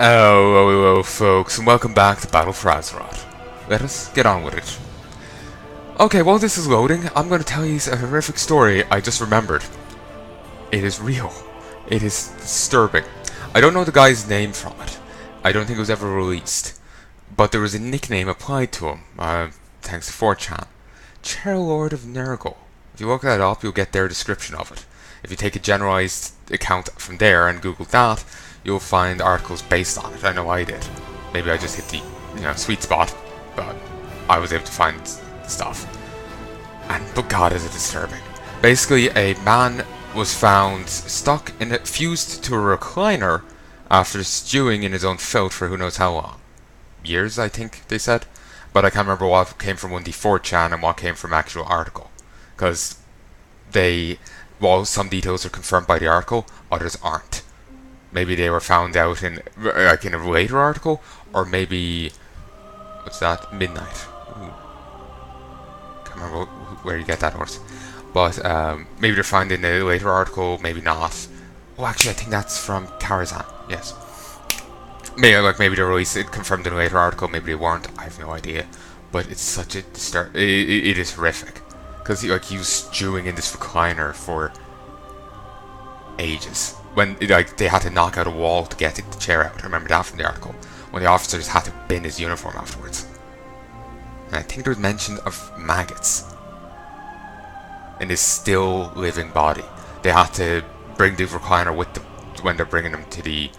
Hello, folks, and welcome back to Battle for Azeroth. Let us get on with it. Okay, while this is loading, I'm going to tell you a horrific story I just remembered. It is real. It is disturbing. I don't know the guy's name from it. I don't think it was ever released. But there was a nickname applied to him, thanks to 4chan. Chairlord of Nurgle. If you look that up, you'll get their description of it. If you take a generalized account from there and Google that, you'll find articles based on it. I know I did. Maybe I just hit the sweet spot, but I was able to find stuff. But God, is it disturbing. Basically, a man was found fused to a recliner after stewing in his own filth for who knows how long. Years, I think they said. But I can't remember what came from 1d4chan and what came from actual article. Because while some details are confirmed by the article, others aren't. Maybe they were found out in a later article, or maybe what's that? Midnight. Ooh. Can't remember where you get that horse, but maybe they're found in a later article, maybe not. Oh, actually, I think that's from Karazhan. Yes. Maybe they released it confirmed in a later article. Maybe they weren't. I have no idea. But it's such a it is horrific because he was stewing in this recliner for ages. When they had to knock out a wall to get the chair out. I remember that from the article. When the officers had to bin his uniform afterwards. And I think there was mention of maggots in his still living body. They had to bring the recliner with them when they're bringing him to the...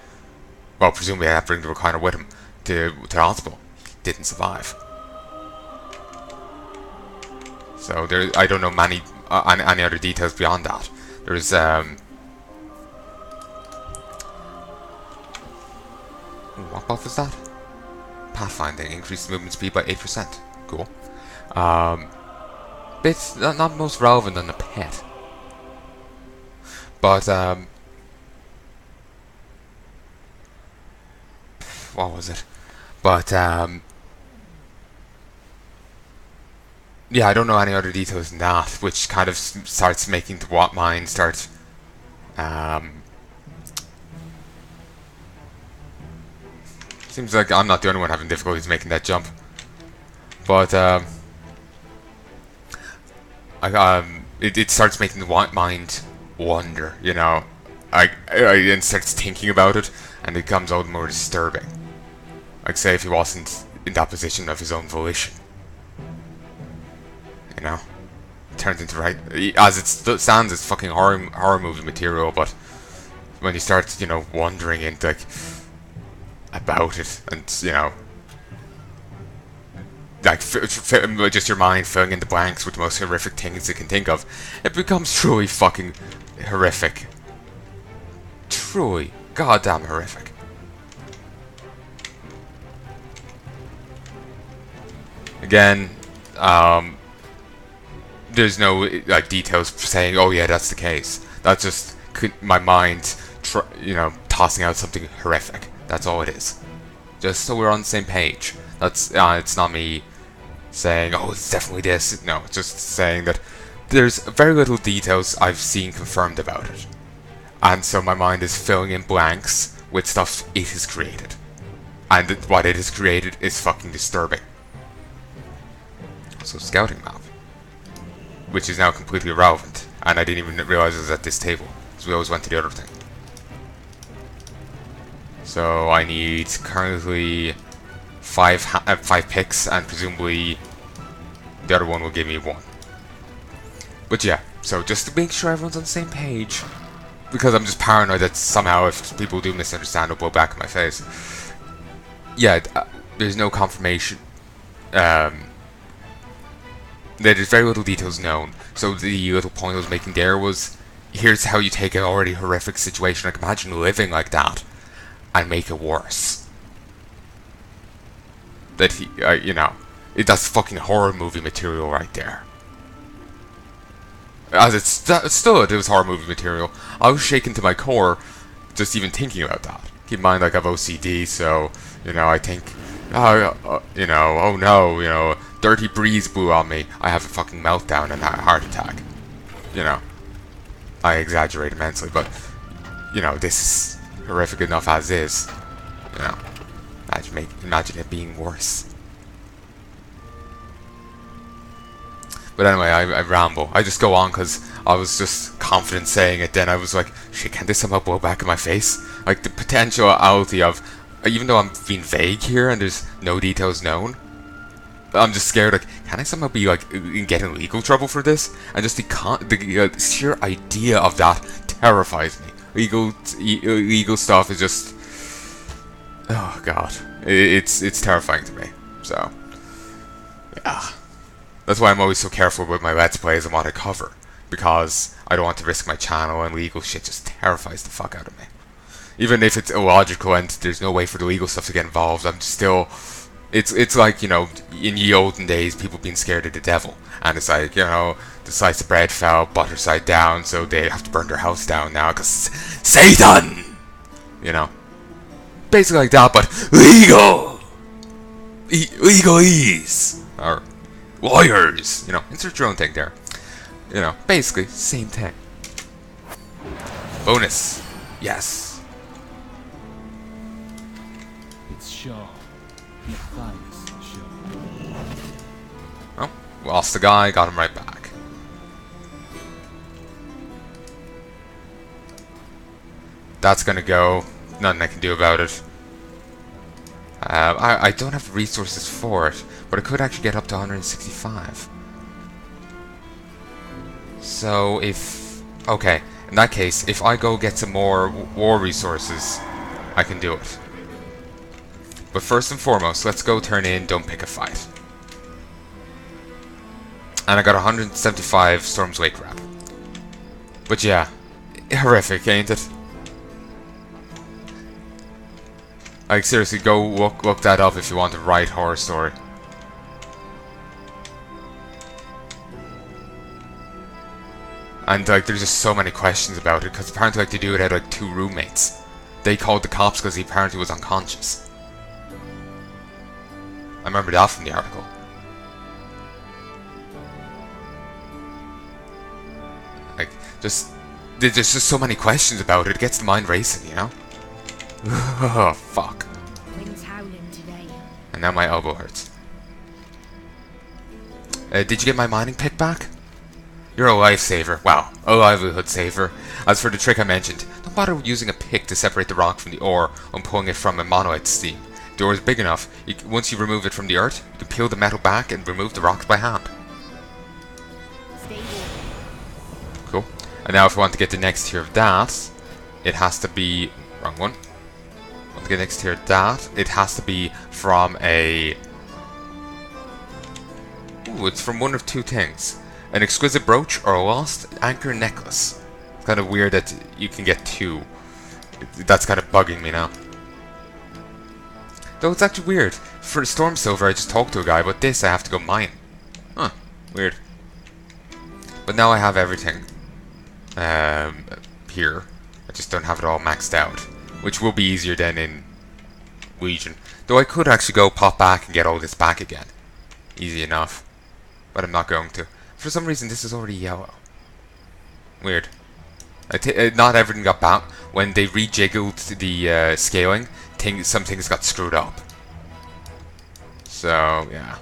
Well, presumably they had to bring the recliner with him to the hospital. He didn't survive. So I don't know any other details beyond that. There's what buff is that? Pathfinding, increased movement speed by 8%. Cool. Bits not most relevant than the pet. But what was it? But yeah, I don't know any other details than that, which kind of starts making the mind start seems like I'm not the only one having difficulties making that jump. But it starts making the mind wander, you know. And starts thinking about it, and it becomes all the more disturbing. Like, say if he wasn't in that position of his own volition. You know? It turns into as it stands, it's fucking horror movie material, but when you start, wandering into, about it, and just your mind filling in the blanks with the most horrific things you can think of, it becomes truly fucking horrific. Truly goddamn horrific. Again, there's no details saying, oh yeah, that's the case. That's just my mind tossing out something horrific. That's all it is. Just so we're on the same page. That's it's not me saying, oh, it's definitely this. No, it's just saying that there's very little details I've seen confirmed about it. And so my mind is filling in blanks with stuff it has created. And what it has created is fucking disturbing. So scouting map. Which is now completely irrelevant. And I didn't even realize it was at this table. Because we always went to the other thing. So I need currently 5 picks, and presumably the other one will give me 1. But yeah, so just to make sure everyone's on the same page, because I'm just paranoid that somehow if people do misunderstand, it'll blow back in my face. Yeah, there's no confirmation. There's very little details known. So the little point I was making there was, here's how you take an already horrific situation. Like, imagine living like that and make it worse. That that's fucking horror movie material right there. As it stood, it was horror movie material. I was shaken to my core just even thinking about that. Keep in mind, I have OCD, so I think, oh no, dirty breeze blew on me. I have a fucking meltdown and a heart attack. I exaggerate immensely, but this is horrific enough as is. You know, imagine it being worse. But anyway, I ramble. I just go on because I was just confident saying it. Then I was like, shit, can this somehow blow back in my face? Like the potentiality of, even though I'm being vague here and there's no details known, I'm just scared. Like, can I somehow be like get in legal trouble for this? And just the sheer idea of that terrifies me. Legal stuff is just, oh god, it's terrifying to me. So yeah. That's why I'm always so careful with my Let's Plays and what I cover, because I don't want to risk my channel, and legal shit just terrifies the fuck out of me. Even if it's illogical and there's no way for the legal stuff to get involved, I'm still... It's like, you know, in ye olden days, people being scared of the devil, and it's like, you know, the slice of bread fell butter side down, so they have to burn their house down now, because Satan! You know? Basically like that, but legal! Legalese! Or... lawyers, you know, insert your own thing there. You know, basically, same thing. Bonus. Yes. It's sharp. Your thighs sharp. Oh, lost the guy, got him right back. That's gonna go. Nothing I can do about it. I don't have resources for it, but I could actually get up to 165. So if... okay, in that case, if I go get some more war resources, I can do it. But first and foremost, let's go turn in Don't Pick a Fight. And I got 175 Storm's Wake Wrap. But yeah, horrific, ain't it? Like, seriously, go look that up if you want a right horror story. And, like, there's just so many questions about it, because apparently, like, they do it at, like, 2 roommates. They called the cops because he apparently was unconscious. I remember that from the article. Like, there's just so many questions about it, it gets the mind racing, you know? Oh, fuck. Wind's howling today. And now my elbow hurts. Did you get my mining pick back? You're a lifesaver. Wow, a livelihood saver. As for the trick I mentioned, don't bother using a pick to separate the rock from the ore when pulling it from a monolith steam. The ore is big enough. Once you remove it from the earth, you can peel the metal back and remove the rocks by hand. Stay warm. Cool. And now if I want to get the next tier of that, it has to be... wrong one. Want to get next tier of that, it has to be from a... ooh, it's from one of 2 things. An exquisite brooch or a lost anchor necklace. It's kind of weird that you can get 2. That's kind of bugging me now. Though it's actually weird. For Storm Silver I just talked to a guy, but this I have to go mine. Huh, weird. But now I have everything. Here. I just don't have it all maxed out. Which will be easier than in Legion. Though I could actually go pop back and get all this back again. Easy enough. But I'm not going to. For some reason this is already yellow. Weird. Not everything got bounced. When they rejiggled the scaling, some things got screwed up. So, yeah.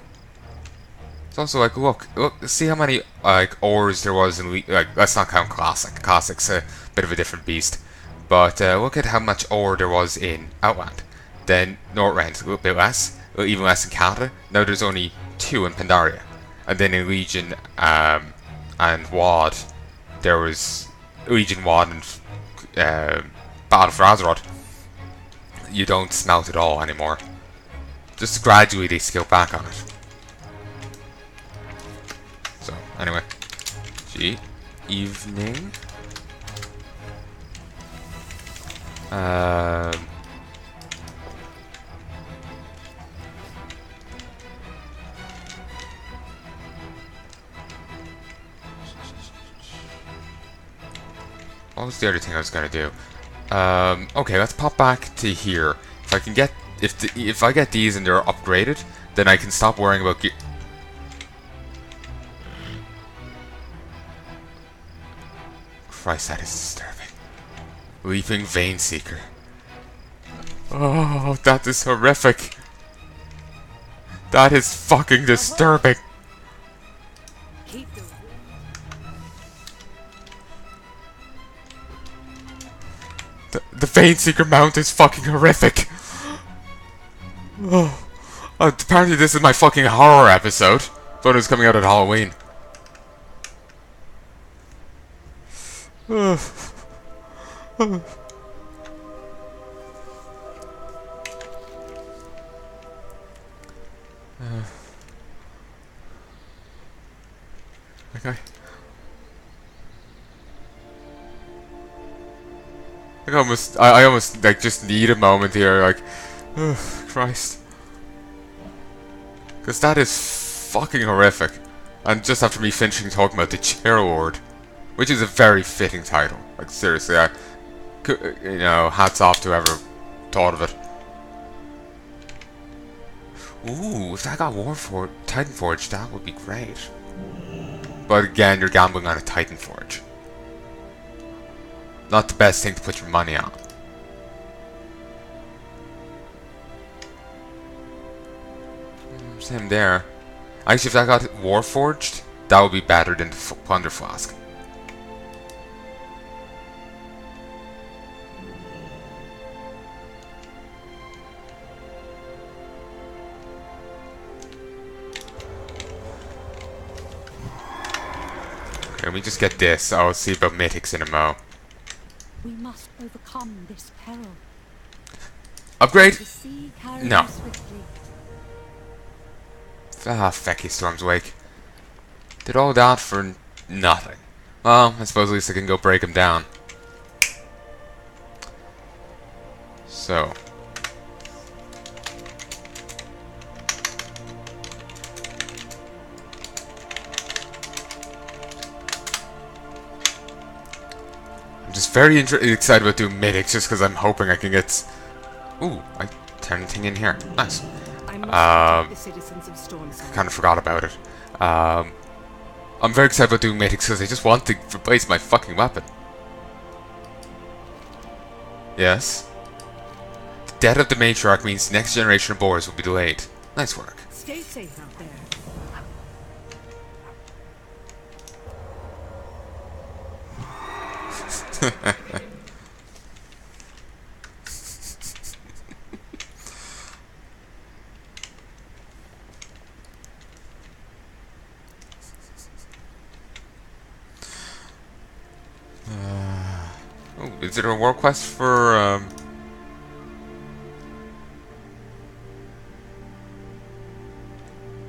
It's also like, look, see how many like ores there was in like, let's not count Classic. Classic's a bit of a different beast. But look at how much ore there was in Outland. Then Northrend, a little bit less, even less in Cata. Now there's only 2 in Pandaria. And then in Legion and WoD, there was Legion, WoD, and Battle for Azeroth. You don't smelt it all anymore. Just gradually they scale back on it. So, anyway. Evening. What was the other thing I was gonna do? Okay, let's pop back to here. If I can get, if I get these and they're upgraded, then I can stop worrying about Christ, that is disturbing. Leaping Vein Seeker. Oh, that is horrific. That is fucking disturbing. Keep the The Vein Seeker Mount is fucking horrific. Oh. Apparently this is my fucking horror episode. Thought it was coming out at Halloween. Okay. I almost like just need a moment here, like, oh, Christ, because that is fucking horrific. And just after me finishing talking about the Chair Ward, which is a very fitting title, like seriously, you know, hats off to whoever thought of it. Ooh, if that got Titan Forge, that would be great. But again, you're gambling on a Titan Forge. Not the best thing to put your money on. Same there. Actually, if that got Warforged, that would be better than the Plunder Flask. Okay, let me just get this. I'll see about Mythics in a mo. We must overcome this peril. Upgrade? The sea carries No. us swiftly. Ah, fecky Storm's Wake. Did all that for nothing. Well, I suppose at least I can go break him down. So. I'm just very excited about doing Mythics just because I'm hoping I can get... Ooh, I turned anything in here. Nice. I must protect the citizens of Stormsong. Kind of forgot about it. I'm very excited about doing Mythics because I just want to replace my fucking weapon. Yes. The death of the matriarch means the next generation of boars will be delayed. Nice work. Stay safe out there. Oh, is there a war quest for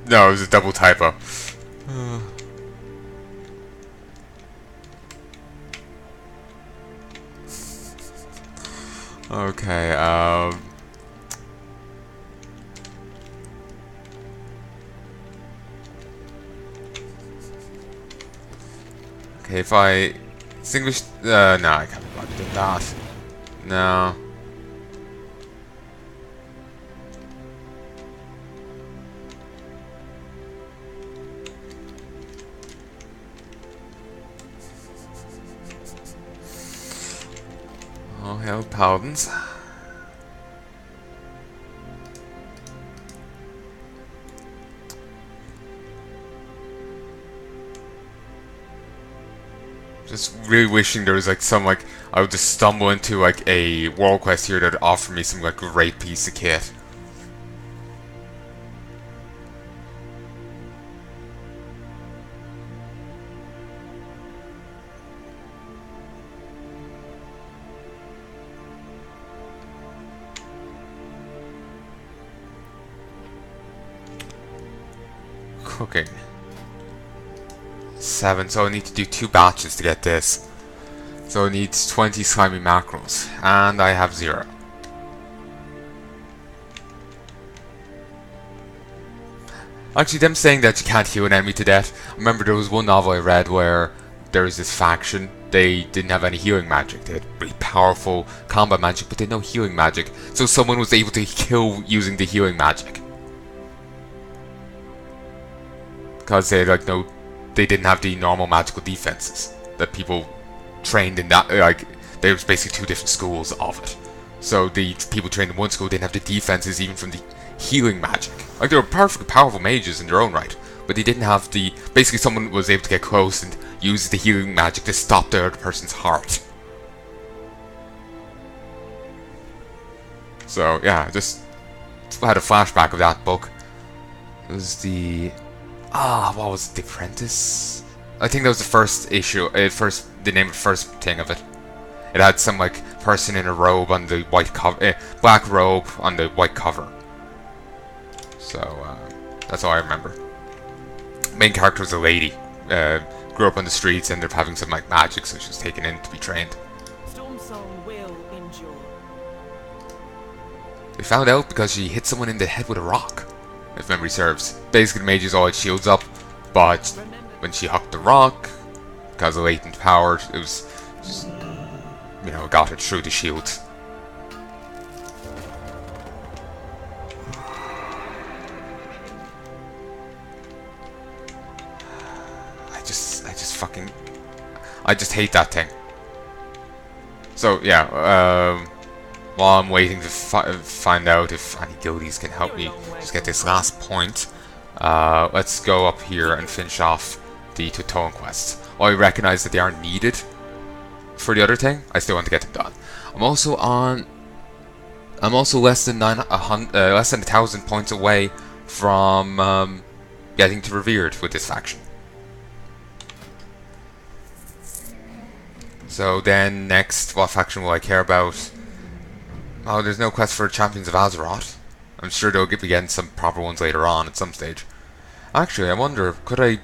No, it was a double typo. Okay, okay, if I extinguish... no, I can't be bothered doing that. No. Oh, hell, Paladins. Just really wishing there was like some like I would just stumble into like a world quest here that would offer me some like great piece of kit. Cooking. 7, so I need to do 2 batches to get this. So it needs 20 slimy mackerels, and I have 0. Actually, them saying that you can't heal an enemy to death, I remember there was one novel I read where there was this faction, they didn't have any healing magic. They had really powerful combat magic, but they had no healing magic. So someone was able to kill using the healing magic. Because they had like they didn't have the normal magical defenses that people trained in that, like, there was basically 2 different schools of it. So the people trained in one school didn't have the defenses even from the healing magic. Like, they were perfectly powerful mages in their own right, but they didn't have the... Basically, someone was able to get close and use the healing magic to stop the other person's heart. So, yeah, just had a flashback of that book. It was the... what was it? The Apprentice? I think that was the first issue, the name of the first thing of it. It had some, like, person in a robe on the white cover, black robe on the white cover. So, that's all I remember. Main character was a lady. Grew up on the streets, ended up having some, like, magic, so she was taken in to be trained. Stormsong will endure. They found out because she hit someone in the head with a rock, if memory serves. Basically, the mages all had shields up, but when she hucked the rock, because of latent power, it was just, you know, got it through the shield. I just hate that thing. So yeah, while I'm waiting to find out if any guildies can help me just get this last point, let's go up here and finish off the Tutoan quests. While I recognize that they aren't needed for the other thing, I still want to get them done. I'm also less than 1,000 points away from getting to Revered with this faction. So then next, what faction will I care about? Oh, there's no quest for Champions of Azeroth. I'm sure they'll be getting some proper ones later on at some stage. Actually, I wonder, could I...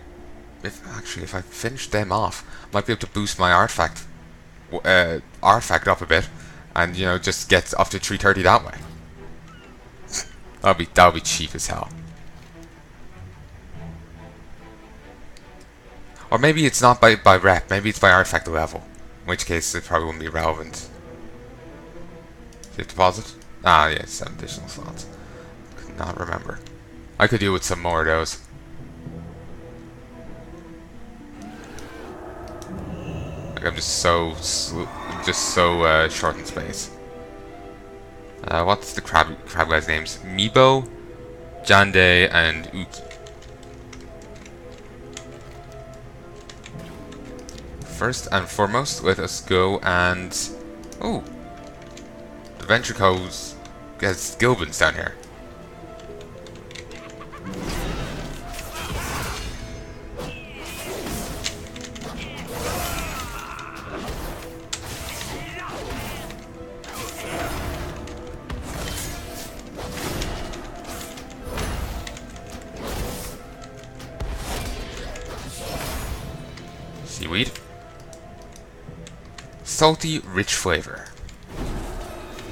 If I finish them off, I might be able to boost my artifact up a bit, and, you know, just get up to 330 that way. That'll be cheap as hell. Or maybe it's not by rep, maybe it's by artifact level. In which case, it probably wouldn't be relevant. Safe deposit? Ah, yeah, 7 additional slots. Could not remember. I could deal with some more of those. Like, I'm just so short in space. What's the crab guys' names? Meebo, Jande, and Uki. First and foremost, let us go and... Oh! The Venture Co's has Gilbins down here. Seaweed. Salty, rich flavor.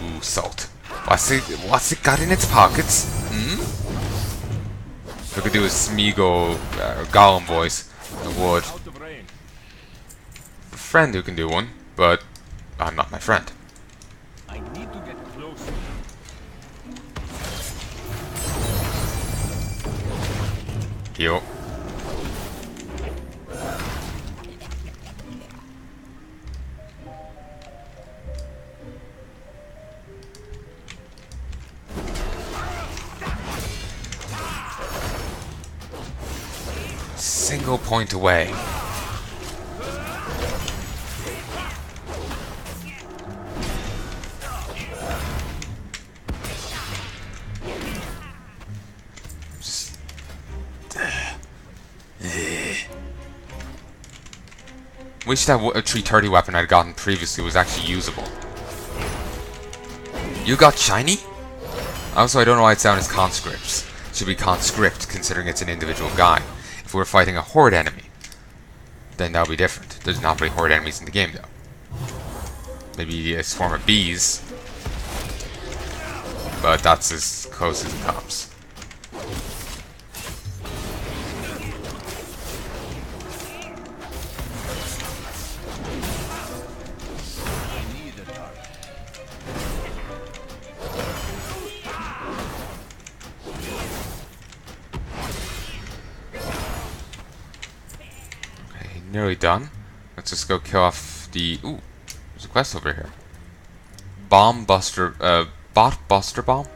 Ooh, salt. What's it got in its pockets? If I could do a Smeagol Gollum voice, I would. A friend who can do one, but I'm not my friend. I need to get closer. Heal. Single point away. Wish that a 330 weapon I'd gotten previously was actually usable. You got shiny? Also, I don't know why it's down as conscripts. It should be conscript, considering it's an individual guy. If we're fighting a horde enemy, then that'll be different. There's not really horde enemies in the game, though. Maybe a swarm of bees, but that's as close as it comes. Nearly done. Let's just go kill off the... Ooh, there's a quest over here. bomb buster, bot buster bomb.